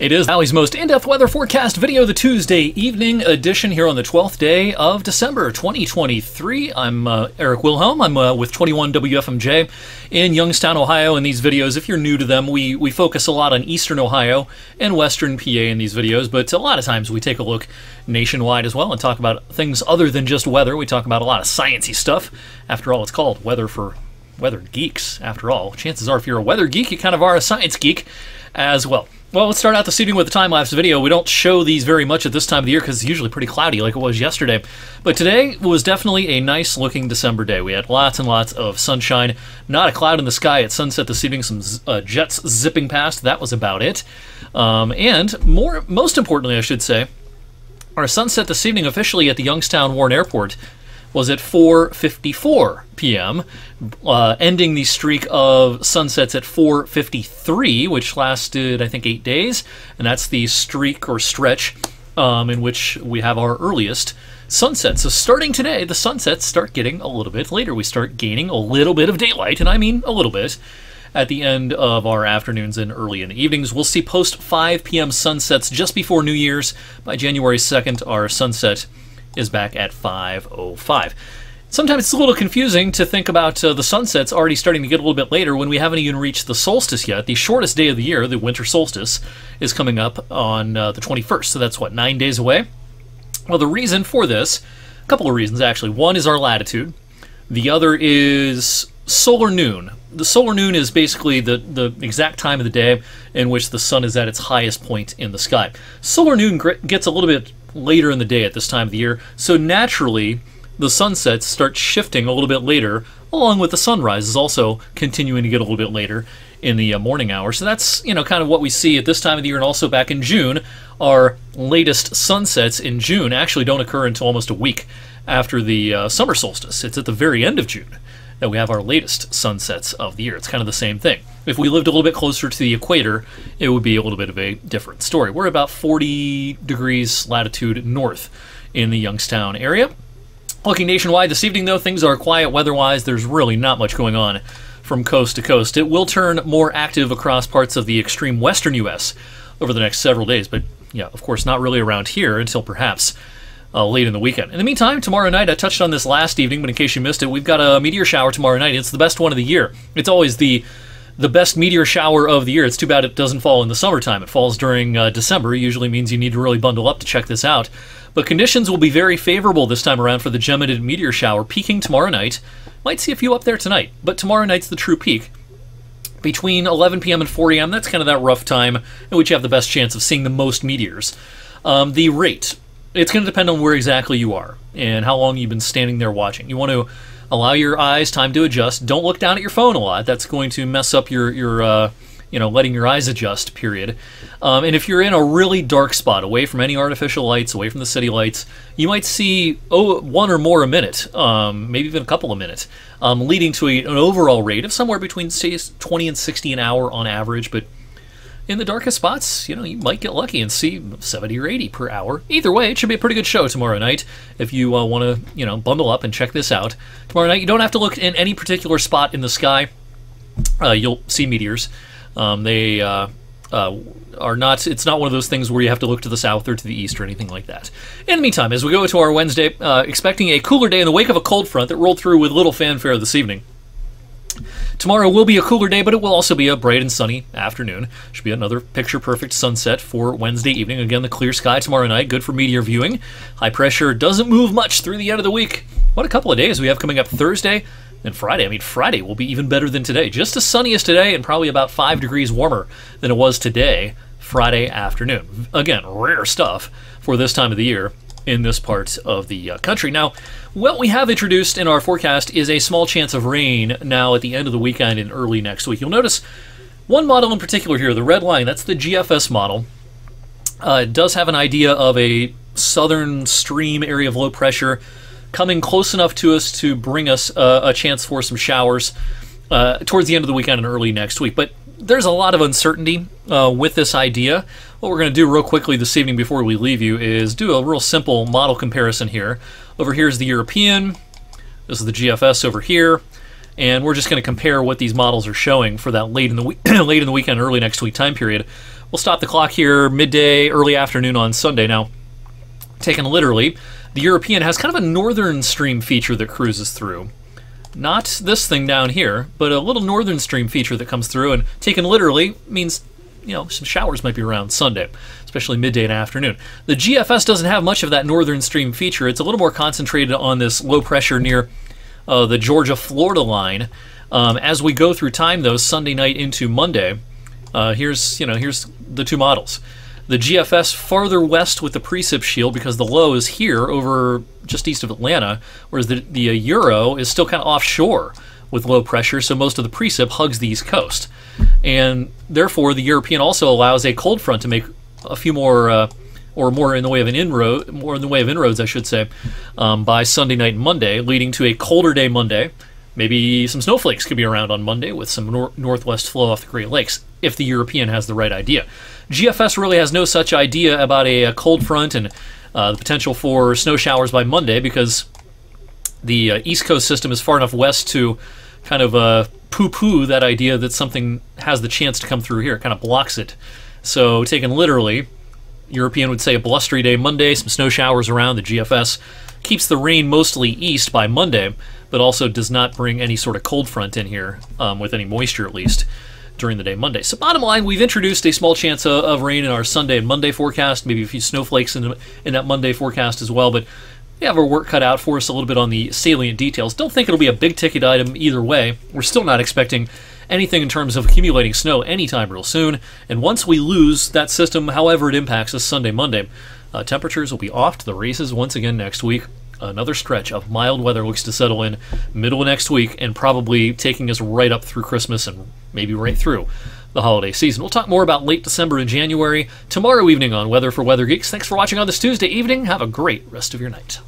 It is Valley's most in-depth weather forecast video, the Tuesday evening edition here on the 12th day of December 2023. I'm Eric Wilhelm. I'm with 21 WFMJ in Youngstown, Ohio. In these videos, if you're new to them, we focus a lot on eastern Ohio and western PA in these videos, but a lot of times we take a look nationwide as well and talk about things other than just weather. We talk about a lot of sciencey stuff. After all, it's called Weather for Weather Geeks. After all, chances are if you're a weather geek, you kind of are a science geek as well. Well, let's start out this evening with a time-lapse video. We don't show these very much at this time of the year because it's usually pretty cloudy like it was yesterday. But today was definitely a nice-looking December day. We had lots and lots of sunshine. Not a cloud in the sky at sunset this evening. Some jets zipping past. That was about it. Most importantly, I should say, our sunset this evening officially at the Youngstown Warren Airport was at 4:54 p.m., ending the streak of sunsets at 4:53, which lasted, I think, 8 days, and that's the streak or stretch in which we have our earliest sunsets. So starting today, the sunsets start getting a little bit later. We start gaining a little bit of daylight, and I mean a little bit, at the end of our afternoons and early in the evenings. We'll see post 5 p.m. sunsets just before New Year's. By January 2nd, our sunset is back at 5:05. Sometimes it's a little confusing to think about the sunsets already starting to get a little bit later when we haven't even reached the solstice yet. The shortest day of the year, the winter solstice, is coming up on the 21st. So that's, what, 9 days away? Well, the reason for this, a couple of reasons actually. One is our latitude. The other is solar noon. The solar noon is basically the exact time of the day in which the sun is at its highest point in the sky. Solar noon gets a little bit later in the day at this time of the year, so naturally the sunsets start shifting a little bit later, along with the sunrise is also continuing to get a little bit later in the morning hours. So that's, kind of what we see at this time of the year, and also back in June. Our latest sunsets in June actually don't occur until almost a week after the summer solstice. It's at the very end of June that we have our latest sunsets of the year. It's kind of the same thing. If we lived a little bit closer to the equator, it would be a little bit of a different story. We're about 40 degrees latitude north in the Youngstown area. Looking nationwide this evening, though, things are quiet weather-wise. There's really not much going on from coast to coast. It will turn more active across parts of the extreme western U.S. over the next several days, but yeah, of course, not really around here until perhaps late in the weekend. In the meantime, tomorrow night, I touched on this last evening, but in case you missed it, we've got a meteor shower tomorrow night. It's the best one of the year. It's always the best meteor shower of the year. It's too bad it doesn't fall in the summertime. It falls during December. It usually means you need to really bundle up to check this out. But conditions will be very favorable this time around for the Geminid meteor shower, peaking tomorrow night. Might see a few up there tonight, but tomorrow night's the true peak. Between 11 p.m. and 4 a.m., that's kind of that rough time in which you have the best chance of seeing the most meteors. The rate, it's going to depend on where exactly you are and how long you've been standing there watching. You want to allow your eyes time to adjust. Don't look down at your phone a lot. That's going to mess up your letting your eyes adjust, period. And if you're in a really dark spot, away from any artificial lights, away from the city lights, you might see one or more a minute, maybe even a couple a minute, leading to an overall rate of somewhere between, say, 20 and 60 an hour on average. But in the darkest spots, you might get lucky and see 70 or 80 per hour. Either way, it should be a pretty good show tomorrow night if you want to, bundle up and check this out. Tomorrow night, you don't have to look in any particular spot in the sky. You'll see meteors. They are not, it's not one of those things where you have to look to the south or to the east or anything like that. In the meantime, as we go to our Wednesday, expecting a cooler day in the wake of a cold front that rolled through with little fanfare this evening. Tomorrow will be a cooler day, but it will also be a bright and sunny afternoon. Should be another picture-perfect sunset for Wednesday evening. Again, the clear sky tomorrow night, good for meteor viewing. High pressure doesn't move much through the end of the week. What a couple of days we have coming up Thursday and Friday. I mean, Friday will be even better than today. Just as sunny as today and probably about 5 degrees warmer than it was today, Friday afternoon. Again, rare stuff for this time of the year in this part of the country. Now, what we have introduced in our forecast is a small chance of rain now at the end of the weekend and early next week. You'll notice one model in particular here, the red line, that's the GFS model. It does have an idea of a southern stream area of low pressure coming close enough to us to bring us a chance for some showers towards the end of the weekend and early next week. But there's a lot of uncertainty with this idea. What we're going to do real quickly this evening before we leave you is do a real simple model comparison here. Over here is the European. This is the GFS over here. And we're just going to compare what these models are showing for that late in the weekend, early next week time period. we'll stop the clock here midday, early afternoon on Sunday. Now, taken literally, the European has kind of a northern stream feature that cruises through. Not this thing down here, but a little northern stream feature that comes through, and taken literally means, you know, some showers might be around Sunday, especially midday and afternoon. The GFS doesn't have much of that northern stream feature. It's a little more concentrated on this low pressure near the Georgia-Florida line. As we go through time, though, Sunday night into Monday, here's the two models. The GFS farther west with the precip shield because the low is here over just east of Atlanta, whereas the Euro is still kind of offshore with low pressure, so most of the precip hugs the East Coast. And therefore, the European also allows a cold front to make a few more, or more in the way of inroads, I should say, by Sunday night and Monday, leading to a colder day Monday. Maybe some snowflakes could be around on Monday with some northwest flow off the Great Lakes, if the European has the right idea. GFS really has no such idea about a cold front and the potential for snow showers by Monday because the East Coast system is far enough west to kind of poo-poo that idea that something has the chance to come through here. It kind of blocks it. So taken literally, European would say a blustery day Monday, some snow showers around. The GFS keeps the rain mostly east by Monday, but also does not bring any sort of cold front in here, with any moisture at least, during the day Monday. So bottom line, we've introduced a small chance of rain in our Sunday and Monday forecast, maybe a few snowflakes in that Monday forecast as well, but we have our work cut out for us a little bit on the salient details. Don't think it'll be a big ticket item either way. We're still not expecting anything in terms of accumulating snow anytime real soon, and once we lose that system, however it impacts us Sunday, Monday, temperatures will be off to the races once again next week. Another stretch of mild weather looks to settle in middle of next week and probably taking us right up through Christmas and maybe right through the holiday season. We'll talk more about late December and January tomorrow evening on Weather for Weather Geeks. Thanks for watching on this Tuesday evening. Have a great rest of your night.